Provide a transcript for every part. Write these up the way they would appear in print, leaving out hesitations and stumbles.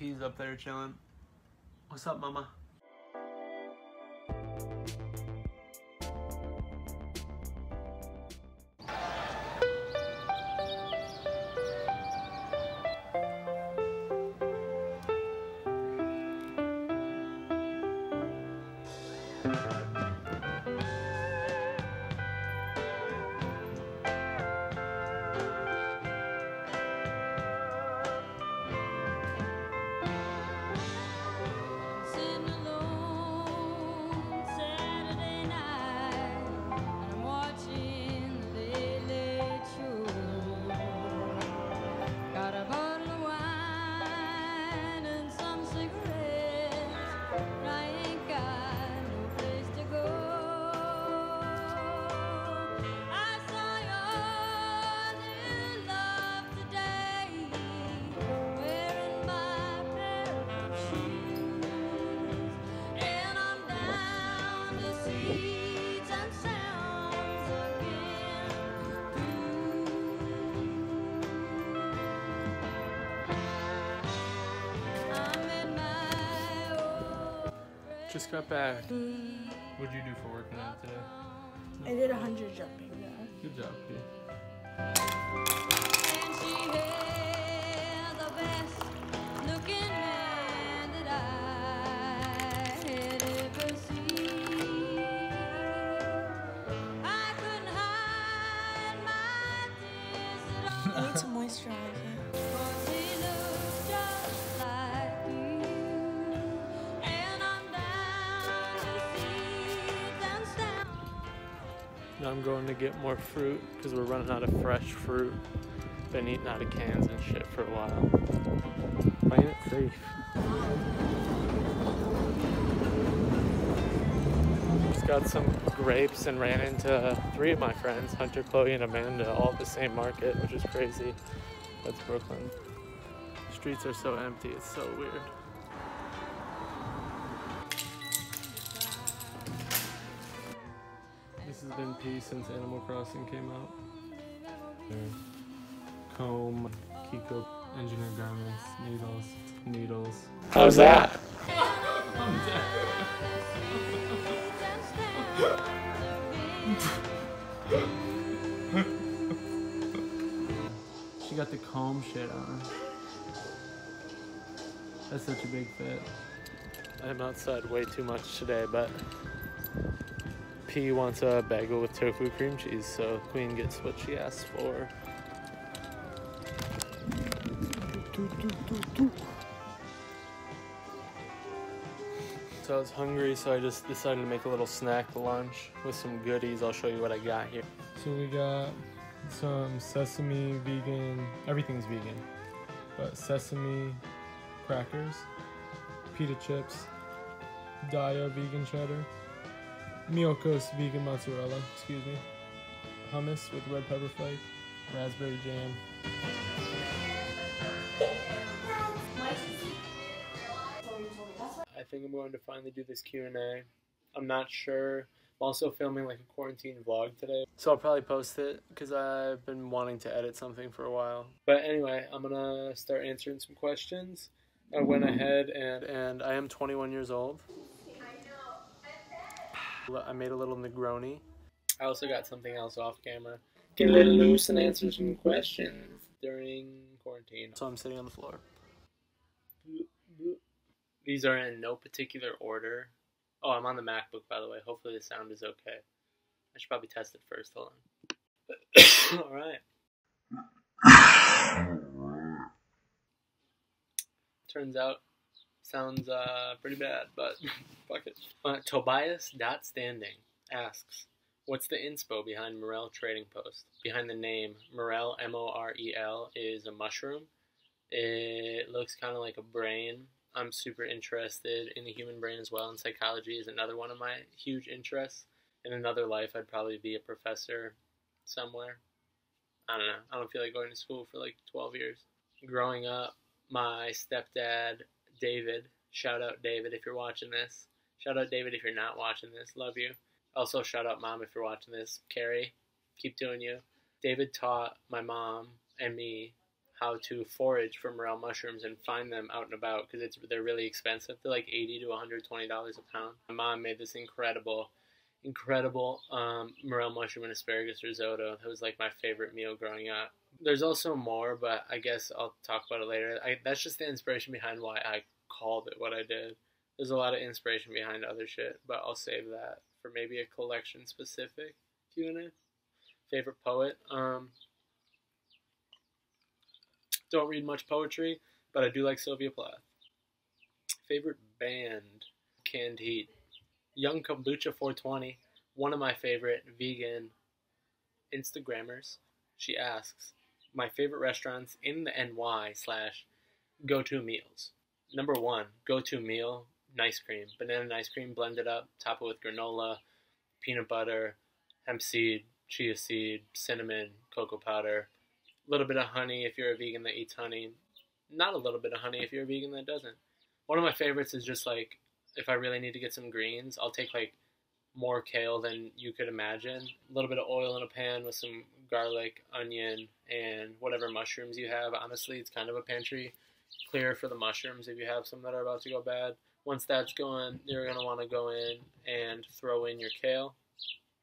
P's up there chilling. What's up, mama? Just got back. What'd you do for working out today? I did 100 jumping though. Good job, P. I need some moisturizer. Now I'm going to get more fruit because we're running out of fresh fruit. Been eating out of cans and shit for a while. Playing it safe. Just got some grapes and ran into 3 of my friends, Hunter, Chloe, and Amanda, all at the same market, which is crazy. That's Brooklyn. The streets are so empty, it's so weird. This has been P since Animal Crossing came out. Comb, Kiko, Engineer Garments, Needles. How's that? I'm dead. She got the comb shit on. That's such a big fit. I'm outside way too much today, but P wants a bagel with tofu cream cheese, so Queen gets what she asked for. So I was hungry, so I just decided to make a little snack lunch with some goodies. I'll show you what I got here. So we got some sesame vegan, everything's vegan, but sesame crackers, pita chips, Daya vegan cheddar, Miyoko's vegan mozzarella, excuse me, hummus with red pepper flake, raspberry jam. I think I'm going to finally do this Q&A. I'm not sure. I'm also filming like a quarantine vlog today, so I'll probably post it because I've been wanting to edit something for a while. But anyway, I'm gonna start answering some questions. I went ahead and I am 21 years old. I made a little Negroni. I also got something else off camera. Get a little loose and answer some questions during quarantine. So I'm sitting on the floor. These are in no particular order. Oh, I'm on the MacBook, by the way. Hopefully the sound is okay. I should probably test it first. Hold on. Alright. Turns out, sounds pretty bad, but fuck it. Tobias.standing asks, what's the inspo behind Morel Trading Post? Behind the name, Morel, M-O-R-E-L, is a mushroom. It looks kind of like a brain. I'm super interested in the human brain as well, and psychology is another one of my huge interests. In another life, I'd probably be a professor somewhere. I don't know. I don't feel like going to school for like 12 years. Growing up, my stepdad, David, shout out David if you're watching this. Shout out David if you're not watching this. Love you. Also, shout out Mom if you're watching this. Carrie, keep doing you. David taught my mom and me how to forage for morel mushrooms and find them out and about because they're really expensive. They're like $80 to $120 a pound. My mom made this incredible morel mushroom and asparagus risotto. That was like my favorite meal growing up. There's also more, but I guess I'll talk about it later. That's just the inspiration behind why I called it what I did. There's a lot of inspiration behind other shit, but I'll save that for maybe a collection specific Q&A. Favorite poet? Don't read much poetry, but I do like Sylvia Plath. Favorite band? Canned Heat. Young Kombucha 420, one of my favorite vegan Instagrammers. She asks, my favorite restaurants in the NY / go-to meals. Number 1, go-to meal, nice cream. Banana ice cream blended up, top it with granola, peanut butter, hemp seed, chia seed, cinnamon, cocoa powder. A little bit of honey if you're a vegan that eats honey. Not a little bit of honey if you're a vegan that doesn't. One of my favorites is just like, if I really need to get some greens, I'll take like more kale than you could imagine. A little bit of oil in a pan with some garlic, onion, and whatever mushrooms you have. Honestly, it's kind of a pantry clear for the mushrooms if you have some that are about to go bad. Once that's going, you're going to want to go in and throw in your kale.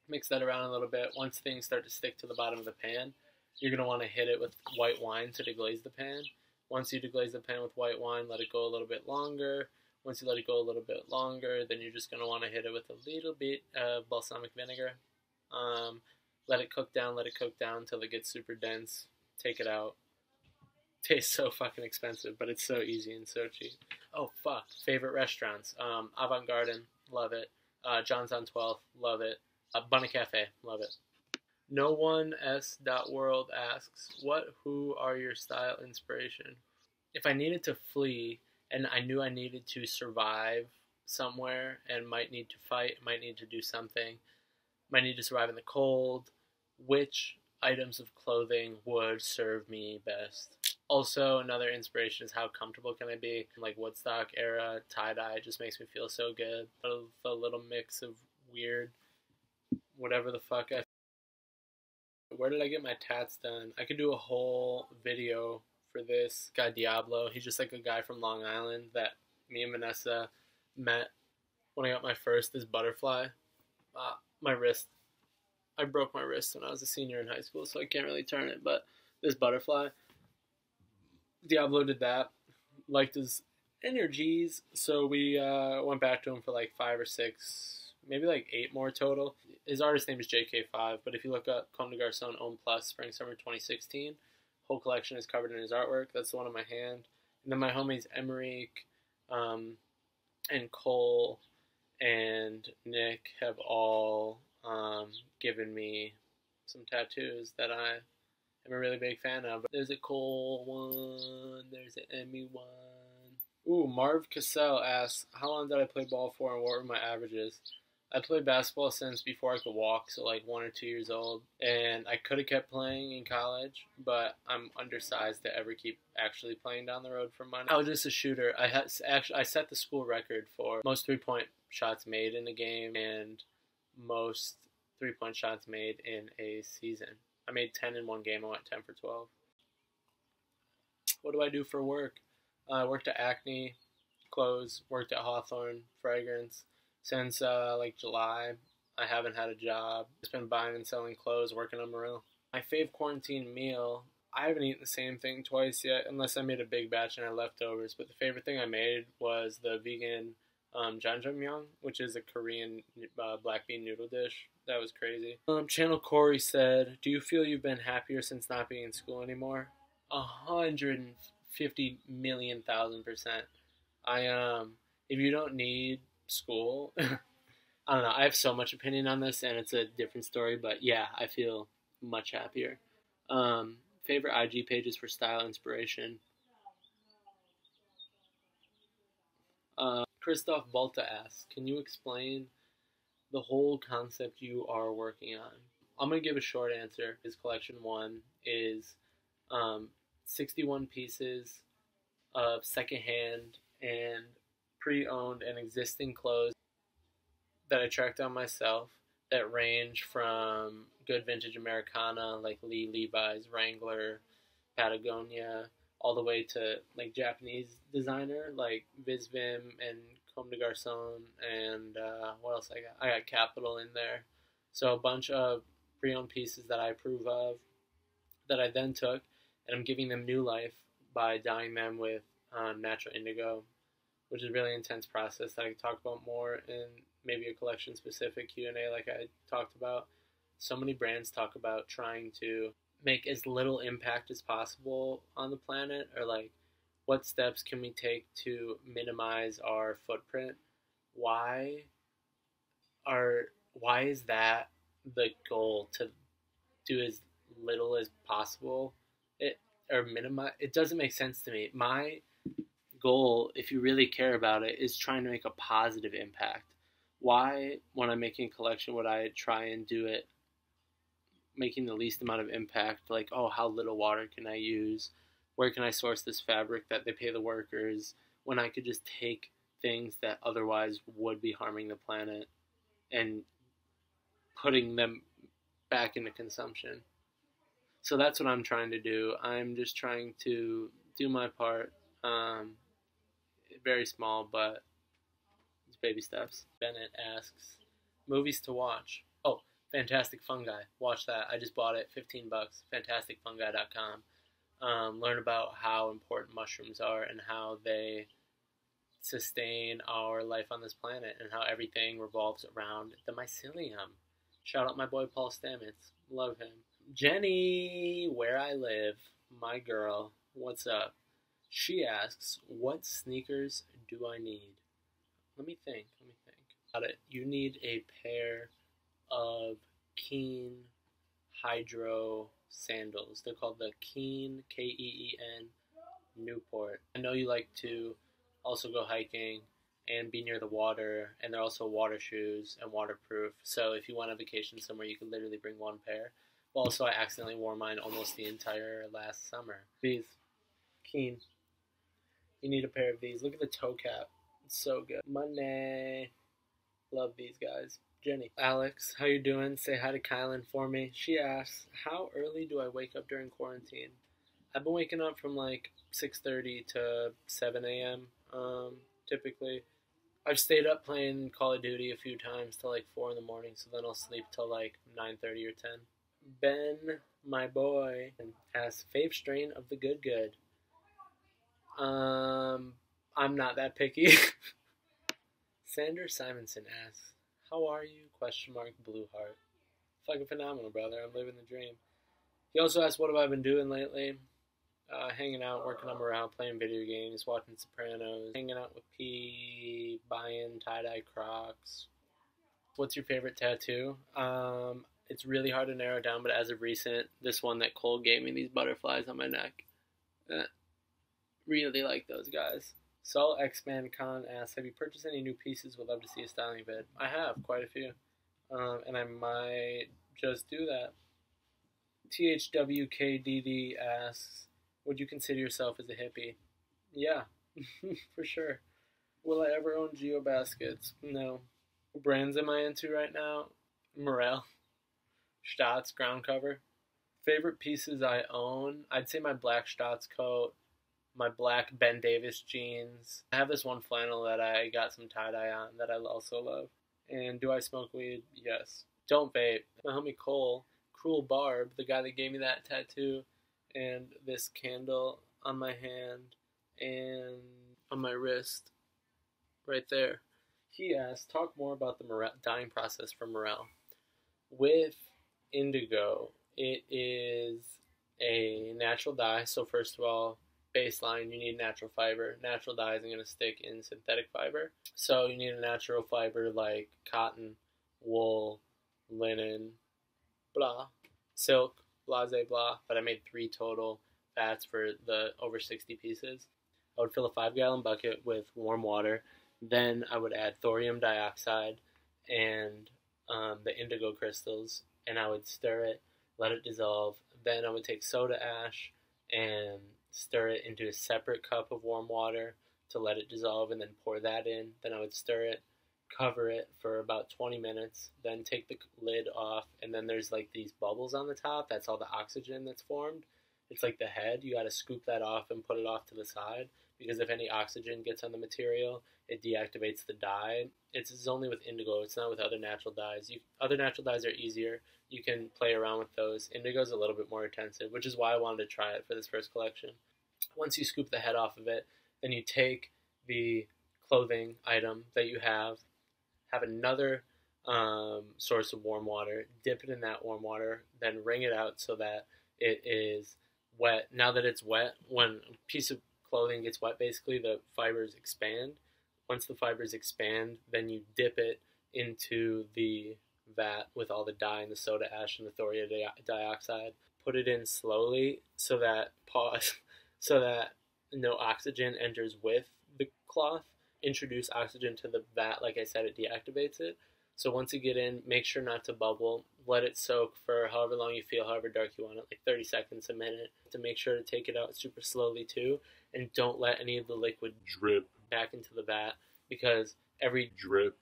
Mix that around a little bit. Once things start to stick to the bottom of the pan, you're going to want to hit it with white wine to deglaze the pan. Once you deglaze the pan with white wine, let it go a little bit longer. Once you let it go a little bit longer, then you're just going to want to hit it with a little bit of balsamic vinegar. Let it cook down until it gets super dense. Take it out. Tastes so fucking expensive, but it's so easy and so cheap. Oh, fuck. Favorite restaurants. Avant Garden, love it. John's on 12th, love it. Bunny Cafe, love it. No One S.World asks, who are your style inspiration? If I needed to flee and I knew I needed to survive somewhere and might need to fight, might need to do something, might need to survive in the cold, which items of clothing would serve me best? Also, another inspiration is how comfortable can I be? Like Woodstock era tie-dye just makes me feel so good. A little mix of weird, whatever the fuck. Where did I get my tats done? I could do a whole video for this guy Diablo. He's just like a guy from Long Island that me and Vanessa met when I got my first. This butterfly. My wrist. I broke my wrist when I was a senior in high school, so I can't really turn it. But this butterfly, Diablo did that. Liked his energies, so we went back to him for like 5 or 6, maybe like 8 more total. His artist name is JK5, but if you look up Comme des Garçons Homme Plus Spring Summer 2016, whole collection is covered in his artwork. That's the one on my hand. And then my homies Emmerich and Cole and Nick have all given me some tattoos that I am a really big fan of. There's a Cole one, there's an Emmy one. Ooh, Marv Cassell asks, how long did I play ball for and what were my averages? I played basketball since before I could walk, so like 1 or 2 years old. And I could have kept playing in college, but I'm undersized to ever keep actually playing down the road for money. I was just a shooter. I set the school record for most 3-point shots made in a game and most 3-point shots made in a season. I made 10 in one game. I went 10 for 12. What do I do for work? I worked at Acne Clothes, worked at Hawthorne Fragrance. Since like July, I haven't had a job. Just been buying and selling clothes, working on Morel. My fave quarantine meal, I haven't eaten the same thing twice yet, unless I made a big batch and I had leftovers. But the favorite thing I made was the vegan jjajangmyeon, which is a Korean black bean noodle dish. That was crazy. Channel Corey said, do you feel you've been happier since not being in school anymore? 150 million thousand %. If you don't need school, I don't know, I have so much opinion on this and it's a different story, but yeah, I feel much happier. Favorite IG pages for style inspiration. Christoph Balta asks, can you explain the whole concept you are working on? I'm going to give a short answer. His collection 1 is 61 pieces of secondhand and pre-owned and existing clothes that I tracked down myself that range from good vintage Americana like Lee, Levi's, Wrangler, Patagonia, all the way to like Japanese designer like Visvim and Comme des Garçons, and what else I got? I got Capital in there. So a bunch of pre-owned pieces that I approve of that I then took, and I'm giving them new life by dyeing them with natural indigo, which is a really intense process that I can talk about more in maybe a collection specific Q&A like I talked about. So many brands talk about trying to make as little impact as possible on the planet, or like what steps can we take to minimize our footprint. Why is that the goal, to do as little as possible? It doesn't make sense to me. My goal, if you really care about it, is trying to make a positive impact. Why, when I'm making a collection, would I try and do it making the least amount of impact? Like, oh, how little water can I use? Where can I source this fabric that they pay the workers? When I could just take things that otherwise would be harming the planet and putting them back into consumption. So that's what I'm trying to do. I'm just trying to do my part. Very small, but it's baby steps. Bennett asks, movies to watch. Oh, Fantastic Fungi. Watch that. I just bought it. $15. FantasticFungi.com. Learn about how important mushrooms are and how they sustain our life on this planet and how everything revolves around the mycelium. Shout out my boy Paul Stamets. Love him. Jenny, where I live, my girl, what's up? She asks, what sneakers do I need? Let me think. Got it. You need a pair of Keen Hydro sandals. They're called the Keen, Keen, Newport. I know you like to also go hiking and be near the water, and they're also water shoes and waterproof. So if you want a vacation somewhere, you can literally bring one pair. Also, I accidentally wore mine almost the entire last summer. These. Keen. You need a pair of these. Look at the toe cap. It's so good. Money. Love these guys. Jenny. Alex, how you doing? Say hi to Kylan for me. She asks, how early do I wake up during quarantine? I've been waking up from like 6:30 to 7 a.m. Typically. I've stayed up playing Call of Duty a few times till like 4 in the morning, so then I'll sleep till like 9:30 or 10. Ben, my boy, asks, fave strain of the good. I'm not that picky. Sanders Simonson asks, how are you? ? Blue heart. Fucking phenomenal, brother. I'm living the dream. He also asks, what have I been doing lately? Hanging out, working on morale, playing video games, watching Sopranos, hanging out with P, buying tie-dye Crocs. What's your favorite tattoo? It's really hard to narrow down, but as of recent, this one that Cole gave me, these butterflies on my neck. Really like those guys. Saul X-Man Khan asks, have you purchased any new pieces? Would love to see a styling vid. I have, quite a few. And I might just do that. THWKDD asks, would you consider yourself as a hippie? Yeah, for sure. Will I ever own GeoBaskets? No. What brands am I into right now? Morel. Stotts ground cover. Favorite pieces I own? I'd say my black Stotts coat, my black Ben Davis jeans. I have this one flannel that I got some tie-dye on that I also love. And do I smoke weed? Yes. Don't vape. My homie Cole, Cruel Barb, the guy that gave me that tattoo, and this candle on my hand and on my wrist, right there. He asked, talk more about the dyeing process for Morel. With indigo, it is a natural dye. So first of all, baseline, you need natural fiber. Natural dye isn't going to stick in synthetic fiber. So you need a natural fiber like cotton, wool, linen, blah, silk, blase blah. But I made 3 total fats for the over 60 pieces. I would fill a 5-gallon bucket with warm water. Then I would add thorium dioxide and the indigo crystals, and I would stir it, let it dissolve. Then I would take soda ash and stir it into a separate cup of warm water to let it dissolve, and then pour that in. Then I would stir it, cover it for about 20 minutes, then take the lid off, and then there's like these bubbles on the top. That's all the oxygen that's formed. it's like the head. You got to scoop that off and put it off to the side, because if any oxygen gets on the material, it deactivates the dye. It's only with indigo. It's not with other natural dyes. Other natural dyes are easier. You can play around with those. Indigo is a little bit more intensive, which is why I wanted to try it for this first collection. Once you scoop the head off of it, then you take the clothing item that you have another source of warm water, dip it in that warm water, then wring it out so that it is wet. Now that it's wet, when a piece of clothing gets wet, basically the fibers expand. Once the fibers expand, then you dip it into the vat with all the dye and the soda ash and the thorium dioxide. Put it in slowly so that no oxygen enters with the cloth. Introduce oxygen to the vat. Like I said, it deactivates it. So once you get in, make sure not to bubble. Let it soak for however long you feel, however dark you want it, like 30 seconds, a minute. To make sure to take it out super slowly too. And don't let any of the liquid drip back into the vat, because every drip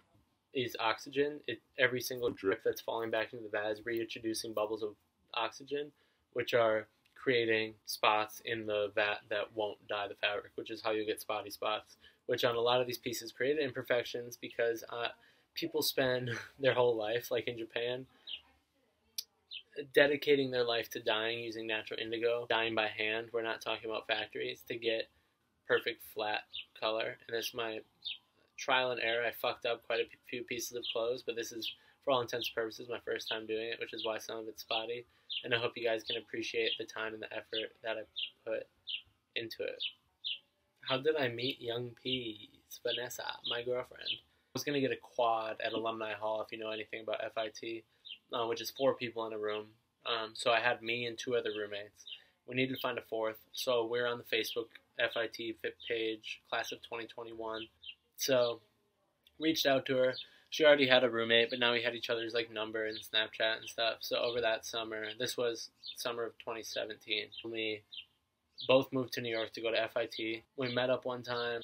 is oxygen. Every single drip that's falling back into the vat is reintroducing bubbles of oxygen, which are creating spots in the vat that won't dye the fabric, which is how you get spotty spots, which on a lot of these pieces create imperfections because people spend their whole life, like in Japan, dedicating their life to dyeing using natural indigo, dyeing by hand. We're not talking about factories, to get perfect flat color. And it's my trial and error. I fucked up quite a few pieces of clothes, but this is, for all intents and purposes, my first time doing it, which is why some of it's spotty. And I hope you guys can appreciate the time and the effort that I put into it. How did I meet Young Peas? Vanessa, my girlfriend. I was going to get a quad at Alumni Hall, if you know anything about FIT, which is 4 people in a room. So I had me and 2 other roommates. We needed to find a 4th, so we're on the Facebook FIT Fit page, class of 2021. So reached out to her. She already had a roommate, but now we had each other's like number and Snapchat and stuff. So over that summer, this was summer of 2017, we both moved to New York to go to FIT. We met up one time.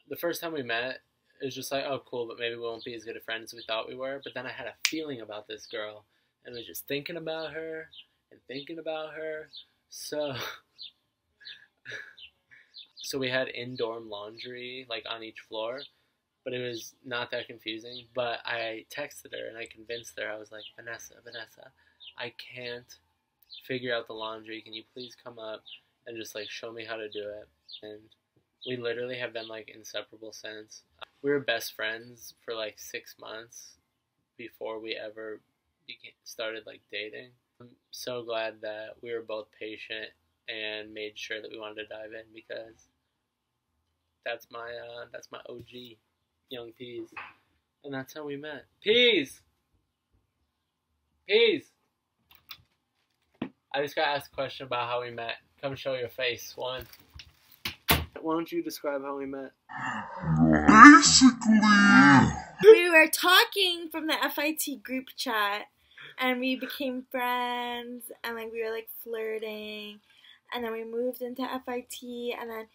The first time we met, it was just like, oh, cool, but maybe we won't be as good of friends as we thought we were. But then I had a feeling about this girl, and was just thinking about her and thinking about her. So we had in-dorm laundry, like, on each floor, but it was not that confusing. But I texted her, and I convinced her. I was like, Vanessa, I can't figure out the laundry. Can you please come up and just, like, show me how to do it? And we literally have been, like, inseparable since. We were best friends for, like, 6 months before we ever started, like, dating. I'm so glad that we were both patient and made sure that we wanted to dive in, because that's my OG, Young Peas. And that's how we met. Peas! I just got asked a question about how we met. Come show your face. One. Why don't you describe how we met? Basically, we were talking from the FIT group chat, and we became friends, and like we were like flirting, and then we moved into FIT, and then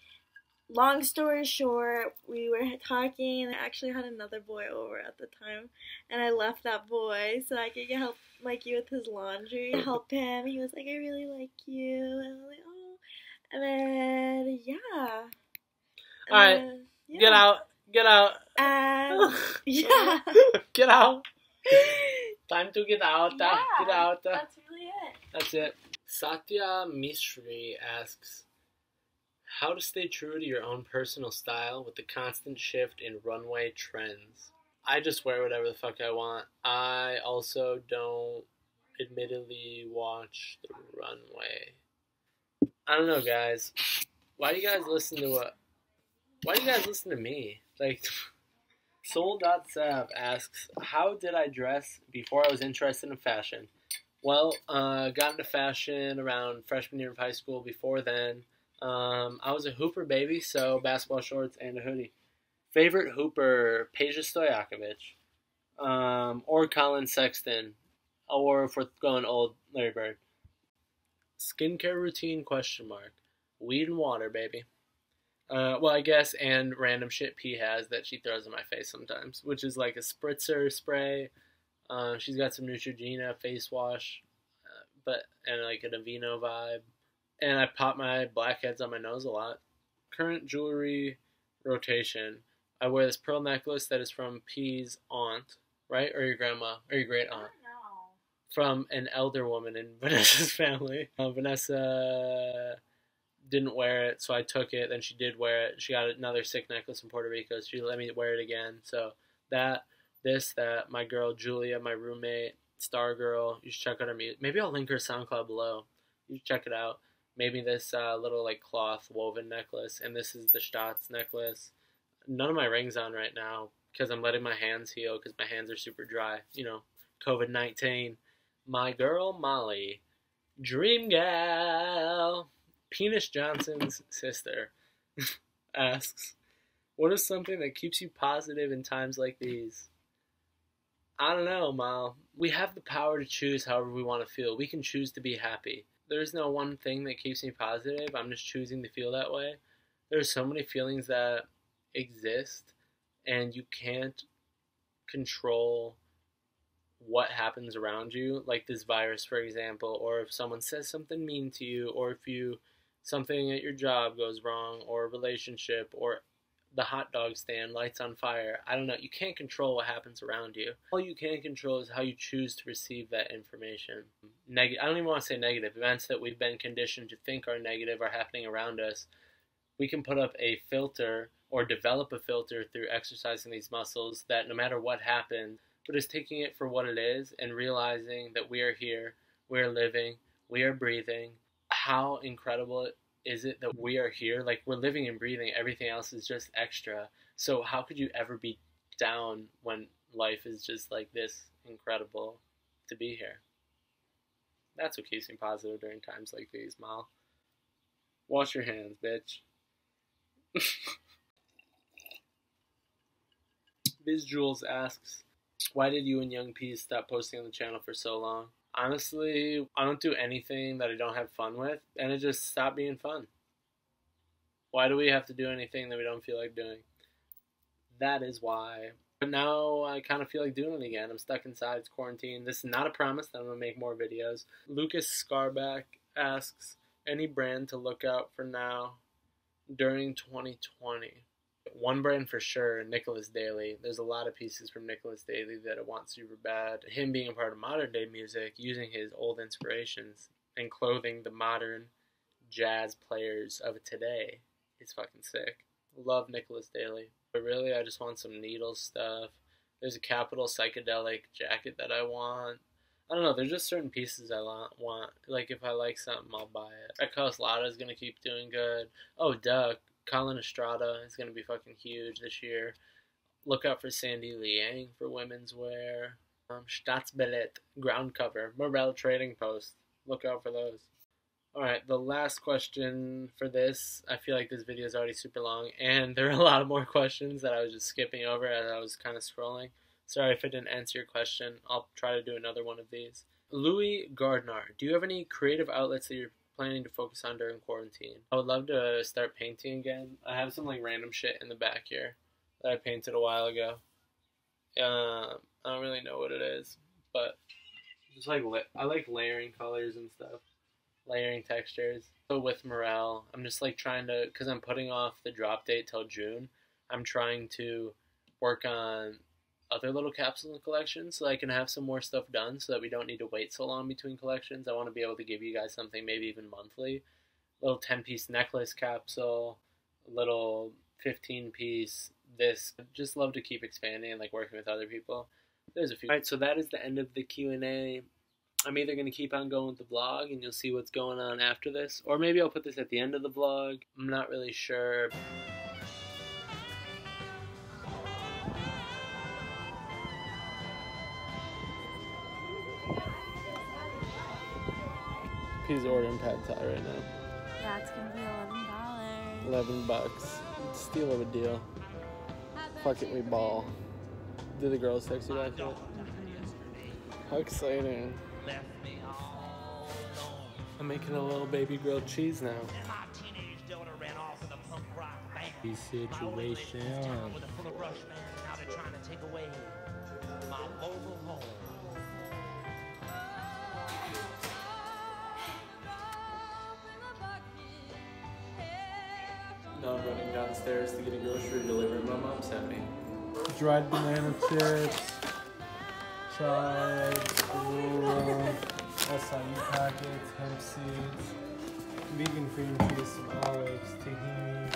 long story short, we were talking, and I actually had another boy over at the time, and I left that boy so I could help Mikey with his laundry, help him. He was like, I really like you, and I was like, oh. And then, yeah. Alright, yeah. Get out. And, yeah. Get out. Time to get out. Yeah, Get out. that's really it. That's it. Satya Mishri asks, how to stay true to your own personal style with the constant shift in runway trends? I just wear whatever the fuck I want. I also don't admittedly watch the runway. I don't know, guys. Why do you guys listen to me? Like, Soul.Sav asks, how did I dress before I was interested in fashion? Well, got into fashion around freshman year of high school. Before then, I was a hooper baby, so basketball shorts and a hoodie. Favorite hooper, Peja Stojakovic, or Colin Sexton, or if we're going old, Larry Bird. Skincare routine, ? Weed and water, baby. Well, I guess, and random shit P has that she throws in my face sometimes, which is like a spritzer spray. She's got some Neutrogena face wash, and like an Aveeno vibe. And I pop my blackheads on my nose a lot. Current jewelry rotation. I wear this pearl necklace that is from P's aunt, right? Or your grandma, or your great aunt. From an elder woman in Vanessa's family. Vanessa didn't wear it, so I took it. Then she did wear it. She got another sick necklace in Puerto Rico, so she let me wear it again. So that, my girl Julia, my roommate, Star Girl, you should check out her music. Maybe I'll link her SoundCloud below. You should check it out. Maybe this little like cloth woven necklace, and this is the Stotz necklace. None of my rings on right now because I'm letting my hands heal because my hands are super dry. You know, COVID-19. My girl Molly, Dream Gal, Penis Johnson's sister, asks, what is something that keeps you positive in times like these? I don't know, Mal. We have the power to choose however we want to feel. We can choose to be happy. There's no one thing that keeps me positive. I'm just choosing to feel that way. There's so many feelings that exist, and you can't control what happens around you, like this virus, for example, or if someone says something mean to you, or if something at your job goes wrong, or a relationship, or the hot dog stand lights on fire. I don't know. You can't control what happens around you. All you can control is how you choose to receive that information. I don't even want to say negative. Events that we've been conditioned to think are negative are happening around us. We can put up a filter or develop a filter through exercising these muscles that no matter what happens, but is taking it for what it is and realizing that we are here, we are living, we are breathing. How incredible is it that we are here? Like, we're living and breathing. Everything else is just extra. So how could you ever be down when life is just like this incredible to be here? That's what keeps me positive during times like these, Mal. Wash your hands, bitch. Biz Jules asks, why did you and Young Peas stop posting on the channel for so long? Honestly, I don't do anything that I don't have fun with, and it just stopped being fun. Why do we have to do anything that we don't feel like doing? That is why. But now I kind of feel like doing it again. I'm stuck inside. It's quarantine. This is not a promise that I'm going to make more videos. Lucas Scarback asks, any brand to look out for now during 2020? One brand for sure, Nicholas Daly. There's a lot of pieces from Nicholas Daly that I want super bad. Him being a part of modern day music, using his old inspirations and clothing the modern jazz players of today is fucking sick. Love Nicholas Daly. But really, I just want some needle stuff. There's a Capitol psychedelic jacket that I want. I don't know, there's just certain pieces I want. Like, if I like something, I'll buy it. Echo Slaughter is going to keep doing good. Oh, duh. Colin Estrada is going to be fucking huge this year. Look out for Sandy Liang for women's wear. Staatsbillett ground cover. Morel Trading Post. Look out for those. Alright, the last question for this. I feel like this video is already super long, and there are a lot of more questions that I was just skipping over as I was kind of scrolling. Sorry if I didn't answer your question. I'll try to do another one of these. Louis Gardner, do you have any creative outlets that you're planning to focus on during quarantine? I would love to start painting again. I have some like random shit in the back here that I painted a while ago. I don't really know what it is, but just like I like layering colors and stuff, layering textures. So with Morel, I'm just like trying to, because I'm putting off the drop date till June, I'm trying to work on other little capsule collections so I can have some more stuff done so that we don't need to wait so long between collections. I want to be able to give you guys something maybe even monthly. Little 10-piece necklace capsule, little 15-piece this. Just love to keep expanding and like working with other people. There's a few. Alright, so that is the end of the Q&A. I'm either going to keep on going with the vlog and you'll see what's going on after this, or maybe I'll put this at the end of the vlog. I'm not really sure. He's ordering pad thai right now. Yeah, it's gonna be $11. $11. Steal of a deal. Fuck it, we ball. Did the girls text you back yet? How exciting. I'm making a little baby grilled cheese now. Situation. Now I'm running downstairs to get a grocery delivery my mom sent me. Dried banana chips, chives, granola, acai packets, hemp seeds, vegan cream cheese, some olives, tahini,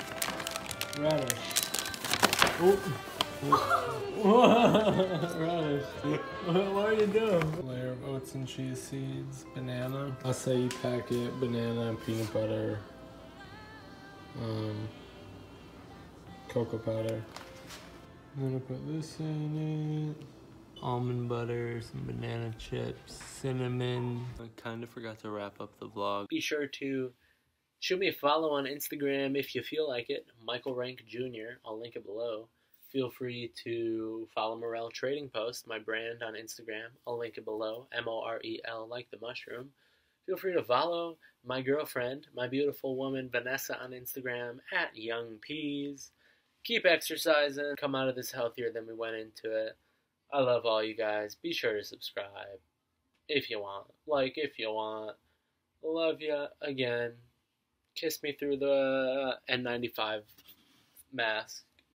radish. Radish. What are you doing? Layer of oats and cheese seeds, banana, acai packet, banana, peanut butter, cocoa powder. I'm gonna put this in it. Almond butter, some banana chips, cinnamon. I kind of forgot to wrap up the vlog. Be sure to shoot me a follow on Instagram if you feel like it. Michael Rank Jr. I'll link it below. Feel free to follow Morel Trading Post, my brand, on Instagram. I'll link it below. MOREL, like the mushroom. Feel free to follow my girlfriend, my beautiful woman Vanessa, on Instagram at Young Peas. Keep exercising. Come out of this healthier than we went into it. I love all you guys. Be sure to subscribe if you want. Like if you want. Love ya again. Kiss me through the N95 mask.